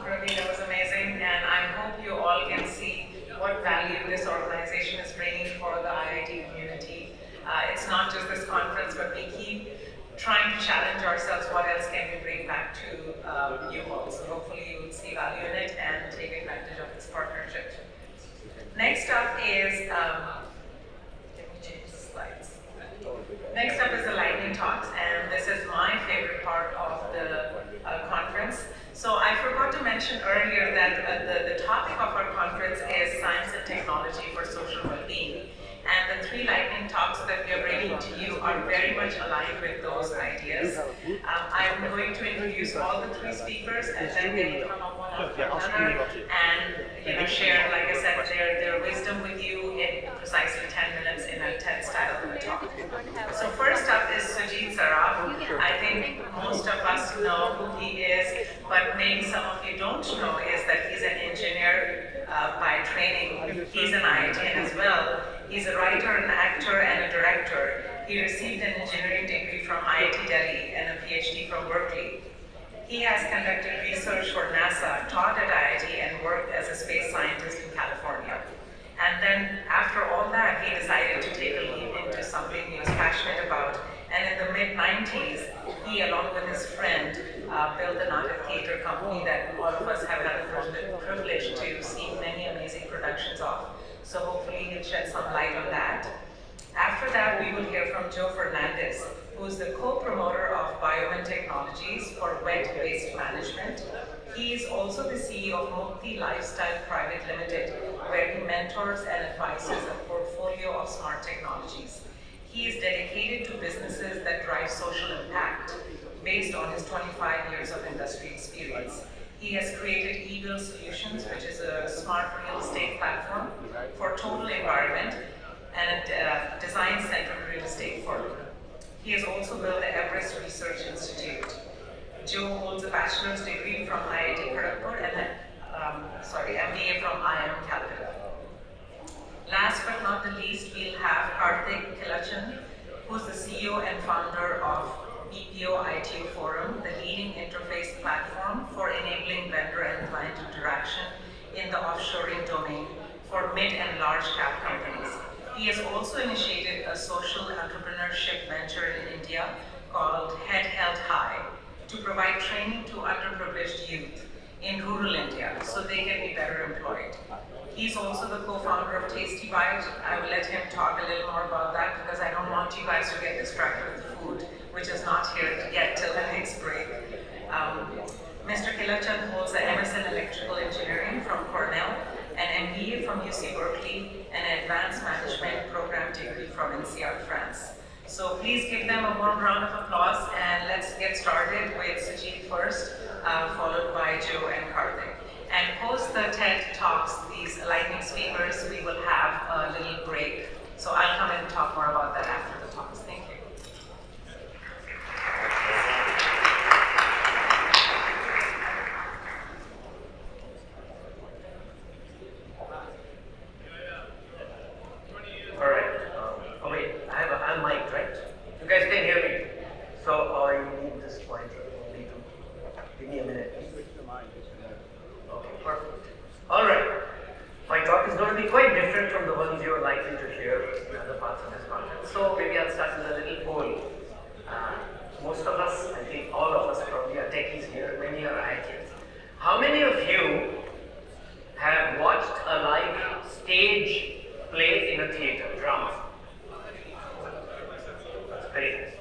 Ravi, that was amazing, and I hope you all can see what value this organization is bringing for the IIT community. It's not just this conference, but we keep trying to challenge ourselves. What else can we bring back to you all? So hopefully you will see value in it and take advantage of this partnership. Next up is, let me change the slides. Next up is the lightning talks, and this is my favorite part of the conference. So I forgot to mention earlier that the topic of our conference is science and technology for social well-being. And the three lightning talks that we are bringing to you are very much aligned with those ideas. I'm going to introduce all the three speakers, and then they will come up one after another and share, like I said, their wisdom with you in precisely 10 minutes in a TED style talk. So first up is Sujit Saraf. I think most of us know who he is, but maybe some of you don't know is that he's an engineer by training. He's an IITian as well. He's a writer, an actor, and a director. He received an engineering degree from IIT Delhi and a PhD from Berkeley. He has conducted research for NASA, taught at IIT, and worked as a space scientist in California. And then after all that, he decided to take a leap into something he was passionate about. And in the mid-90s, he, along with his friend, built the Naatak theater company that all of us have had the privilege to see many amazing productions of. So hopefully he'll shed some light on that. After that, we will hear from Joe Fernandez, who is the co-promoter of Bioman Technologies for wet waste management. He is also the CEO of Mukti Lifestyle Private Limited, where he mentors and advises a portfolio of smart technologies. He is dedicated to businesses that drive social impact based on his 25 years of industry experience. He has created eWill Solutions, which is a smart real estate platform for total environment and a design-centered real estate firm. He has also built the Everest Research Institute. Joe holds a bachelor's degree from IIT Kharagpur and an MBA from IIM Calcutta. Last but not the least, we'll have Karthik Kilachan, who's the CEO and founder of BPO ITO Forum, the leading interface platform for enabling vendor and client interaction in the offshoring domain for mid and large cap companies. He has also initiated a social entrepreneurship venture in India called Head Held High to provide training to underprivileged youth in rural India so they can be better employed. He's also the co-founder of Tasty Bite. I will let him talk a little more about that because I don't want you guys to get distracted with food, which is not here yet till the next break. Mr. Kilachan holds an MS in Electrical Engineering from Cornell, an MBA from UC Berkeley, and an Advanced Management Program degree from NCR, France. So please give them a warm round of applause, and let's get started with Sujit first, followed by Joe and Karthik. And post the TED Talks, these lightning speakers, we will have a little break. So I'll come and talk more about that after the talks. Thank you. All right. Oh wait, I'm mic'd, right? You guys can hear me. So you need this pointer only to give me a minute. Okay, perfect. All right. My talk is going to be quite different from the ones you are likely to hear in other parts of this conference. So maybe I'll start with a little poll. Most of us, I think all of us probably are techies here, many are IITians. How many of you have watched a live stage play in a theater, drama? That's very nice.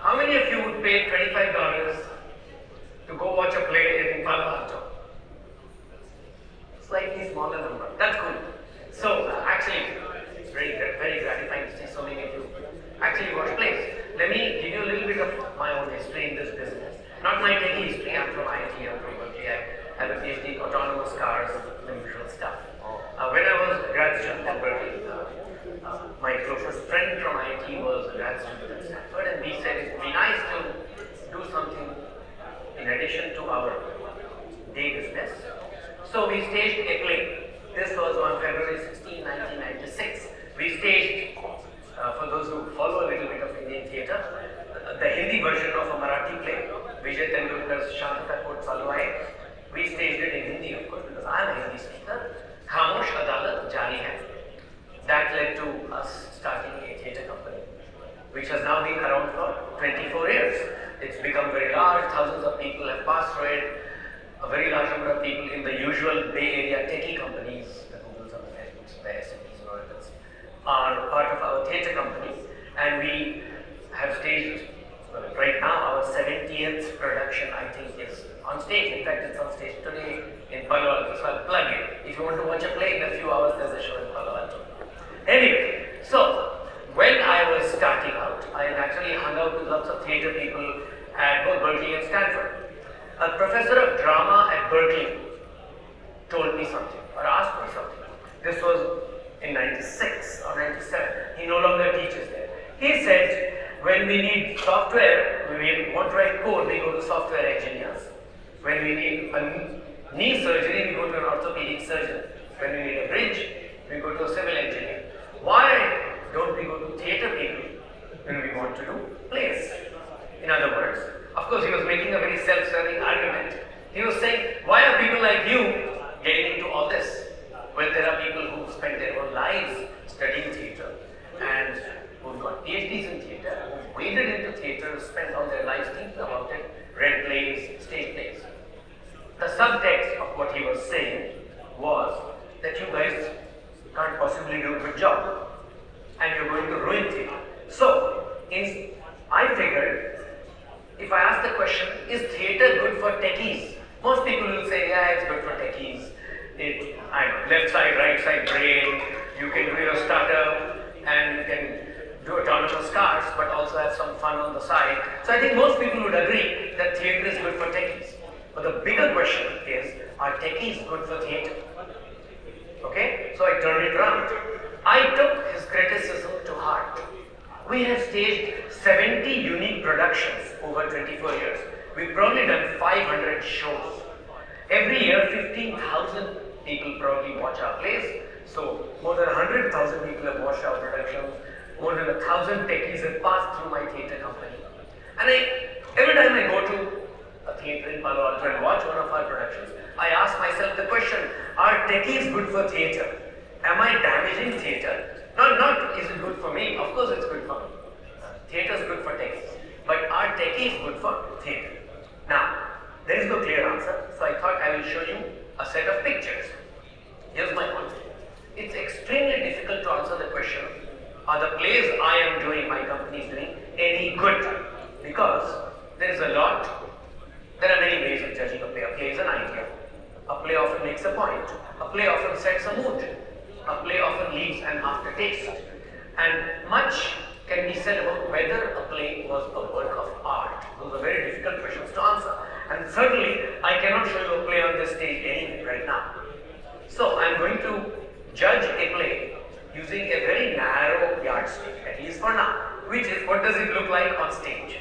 How many of you would pay $25 to go watch a play in Palo Alto? Slightly smaller number. That's cool. So actually, it's very gratifying to see so many of you actually watch plays. Let me give you a little bit of my own history in this business. Not my techie history. I'm from IIT. I'm from Berkeley. I have a PhD in autonomous cars, the usual stuff. When I was a grad student at Berkeley, my closest friend from IIT was a grad student at Stanford, and we said it would be nice to do something in addition to our day business. So we staged a play. This was on February 16, 1996. We staged, for those who follow a little bit of Indian theatre, the Hindi version of a Marathi play, Vijay Tendulkar's Shantata Kot Chalu Hai. We staged it number of people in the usual Bay Area techie companies, the Googles and the Facebooks, the SAPs and Oracles, are part of our theatre company, and we have staged, right now, our 70th production, I think, is on stage. In fact, it's on stage today in Palo Alto, so I'll plug it. If you want to watch a play in a few hours, there's a show in Palo Alto. Anyway, so when I was starting out, I actually hung out with lots of theatre people at both Berkeley and Stanford. A professor of drama at Berkeley told me something, or asked me something. This was in 96 or 97. He no longer teaches there. He said, when we need software, we want to write code, we go to software engineers. When we need a knee surgery, we go to an orthopedic surgeon. When we need a bridge, we go to a civil engineer. Why don't we go to theatre people when we want to do plays? In other words, of course, he was making a very self-serving argument. He was saying, why are people like you getting into all this? Well, there are people who spend their whole lives studying theatre and who've got PhDs in theatre, who've waded into theatre, spent all their lives thinking about it, read plays, stage plays. The subtext of what he was saying was that you guys can't possibly do a good job and you're going to ruin theatre. So, I figured, if I ask the question, is theatre good for techies? Most people will say, yeah, it's good for techies. I know, left side, right side brain, you can do your startup and you can do autonomous cars, but also have some fun on the side. So I think most people would agree that theatre is good for techies. But the bigger question is, are techies good for theatre? Okay, so I turned it around. I took his criticism to heart. We have staged 70 unique productions over 24 years. We've probably done 500 shows. Every year, 15,000 people probably watch our plays. So more than 100,000 people have watched our productions. More than 1,000 techies have passed through my theatre company. And every time I go to a theatre in Palo Alto and watch one of our productions, I ask myself the question, are techies good for theatre? Am I damaging theatre? Not is it good for me? Of course it's good for me. Theatre is good for techies. But are techies good for theatre? Now, there is no clear answer, so I thought I will show you a set of pictures. Here's my point. It's extremely difficult to answer the question, are the plays I am doing, my company is doing, any good? Because there is a lot. There are many ways of judging a play. A play is an idea. A play often makes a point. A play often sets a mood. A play often leaves an aftertaste. And much can be said about whether a play was a work of art. Those are very difficult questions to answer. And certainly, I cannot show you a play on this stage anyway right now. So, I am going to judge a play using a very narrow yardstick, at least for now, which is what does it look like on stage?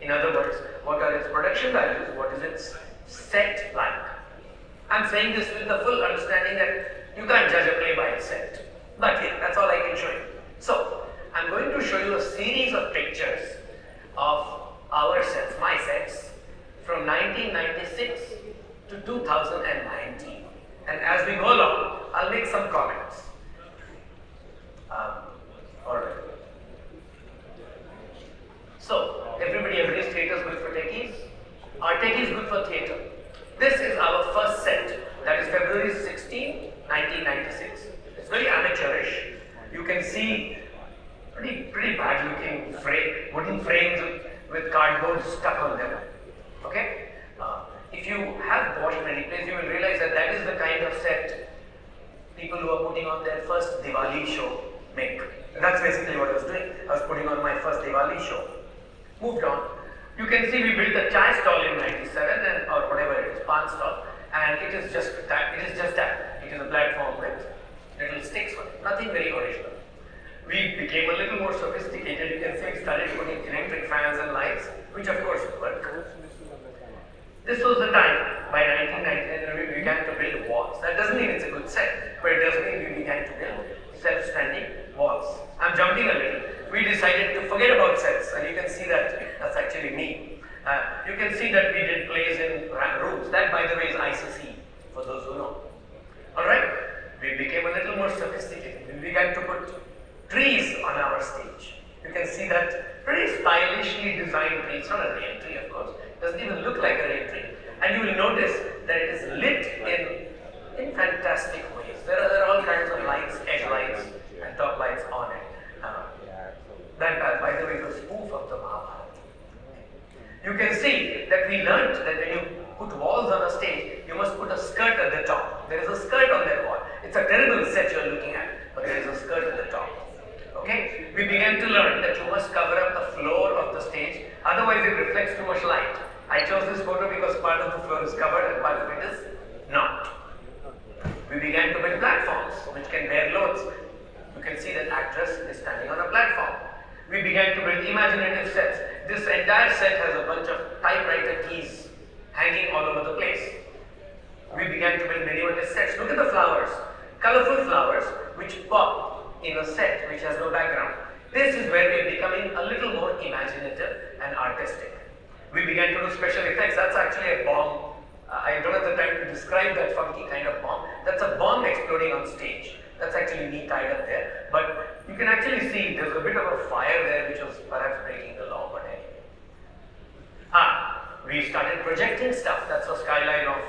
In other words, what are its production values? What is its set like? I'm saying this with the full understanding that you can't judge a play by its set. But yeah, that's all I can show you. So, I'm going to show you a series of pictures of our sets, my sets, from 1996 to 2019. And as we go along, I'll make some comments. Alright. So, everybody agrees theatre is good for techies? Are techies good for theatre? This is our first set. That is February 16, 1996. It's very amateurish. You can see pretty bad looking wooden frames with cardboard stuck on them. Okay? If you have watched many plays, you will realize that that is the kind of set people who are putting on their first Diwali show make. And that's basically what I was doing. I was putting on my first Diwali show. Moved on. You can see we built a chai stall in 97 or whatever it is, pan stall, and it is just that. It is a platform with little sticks on it. Nothing very original. We became a little more sophisticated. You can see we started putting electric fans and lights, which of course work. This was the time, by 1999, we began to build walls. That doesn't mean it's a good set, but it does mean we began to build self-standing walls. I'm jumping a little. We decided to forget about sets, and you can see that that's actually me. You can see that we did plays in rooms. That, by the way, is ICC, for those who know. Alright? We became a little more sophisticated. We began to put trees on our stage. You can see that pretty stylishly designed tree. It's not a real tree, of course. It doesn't even look like a real tree. And you will notice that it is lit skirt at the top. There is a skirt on that wall. It's a terrible set you are looking at, but there is a skirt at the top. Okay? We began to learn that you must cover up the floor of the stage, otherwise it reflects too much light. I chose this photo because part of the floor is covered and part of it is not. We began to build platforms which can bear loads. You can see that actress is standing on a platform. We began to build imaginative sets. This entire set has a bunch of typewriter keys hanging all over the place. We began to build minimalist sets. Look at the flowers, colorful flowers which pop in a set which has no background. This is where we are becoming a little more imaginative and artistic. We began to do special effects. That's actually a bomb. I don't have the time to describe that funky kind of bomb. That's a bomb exploding on stage. That's actually me tied up there. But you can actually see there's a bit of a fire there which was perhaps breaking the law, but anyway. We started projecting stuff. That's a skyline of,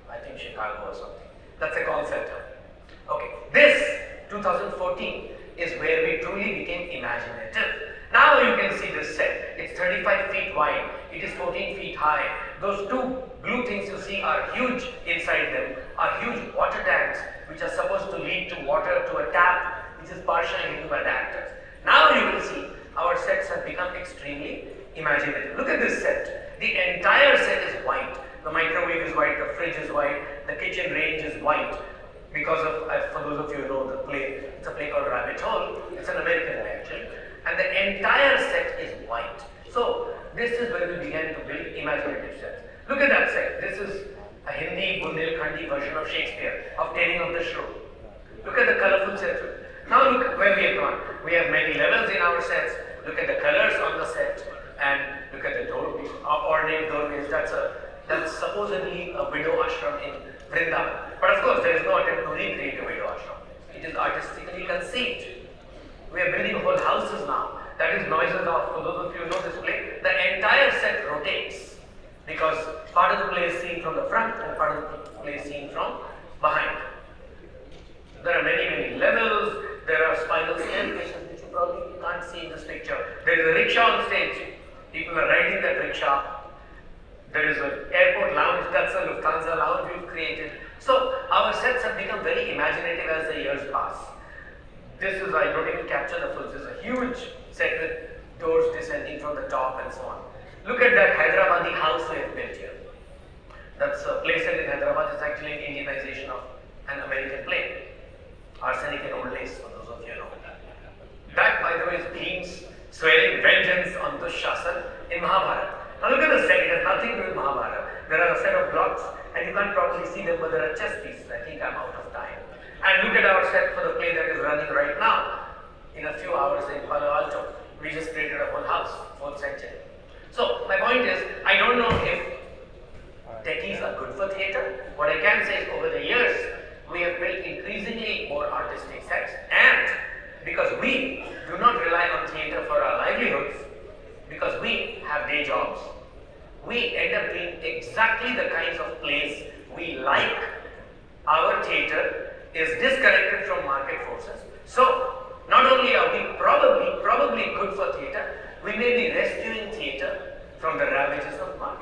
I think, Chicago or something. That's a call center. Okay, this 2014 is where we truly became imaginative. Now you can see this set. It's 35 feet wide. It is 14 feet high. Those two blue things you see are huge inside them, are huge water tanks which are supposed to lead to water to a tap which is partially hidden by the actors. Now you will see our sets have become extremely imaginative. Look at this set. The entire set is white. The microwave is white, the fridge is white, the kitchen range is white. Because of, for those of you who know the play, it's a play called Rabbit Hole. It's an American play actually. And the entire set is white. So this is where we began to build imaginative sets. Look at that set. This is a Hindi Bundelkhandi version of Shakespeare, of Taming of the Shrew. Look at the colorful sets. Now look where we have gone. We have many levels in our sets. Look at the colors on the set, and look at the doorways, ornate doorways. That's supposedly a widow ashram in Vrindavan. But of course, there is no attempt to recreate a widow ashram. It is artistically conceived. We are building whole houses now. That is noises off. For those of you who know this play, the entire set rotates because part of the play is seen from the front and part of the play is seen from behind. There are many, many levels. There are spiral staircases which you probably can't see in this picture. There is a rickshaw on stage. People are riding that rickshaw. There is an airport lounge. That's a Lufthansa lounge we've created. So our sets have become very imaginative as the years pass. This is, I don't even capture the full, this is a huge set with doors descending from the top and so on. Look at that Hyderabadi house we have built here. That's a play set in Hyderabad. It's actually an Indianization of an American play. Arsenic and Old Lace, for those of you who know. That, by the way, is Bhim's swearing vengeance on Dushasan in Mahabharata. Now look at the set, it has nothing to do with Mahabharata. There are a set of blocks and you can't probably see them, but there are chess pieces. I think I'm out of time. And look at our set for the play that is running right now. In a few hours in Palo Alto, we just created a whole house, 4th century. So my point is, I don't know if techies are good for theatre. What I can say is over the years, we have built increasingly more artistic sets, and because we do not rely on theatre for our livelihoods, because we have day jobs, we end up doing exactly the kinds of plays we like. Our theatre is disconnected from market forces. So not only are we probably good for theatre, we may be rescuing theatre from the ravages of market.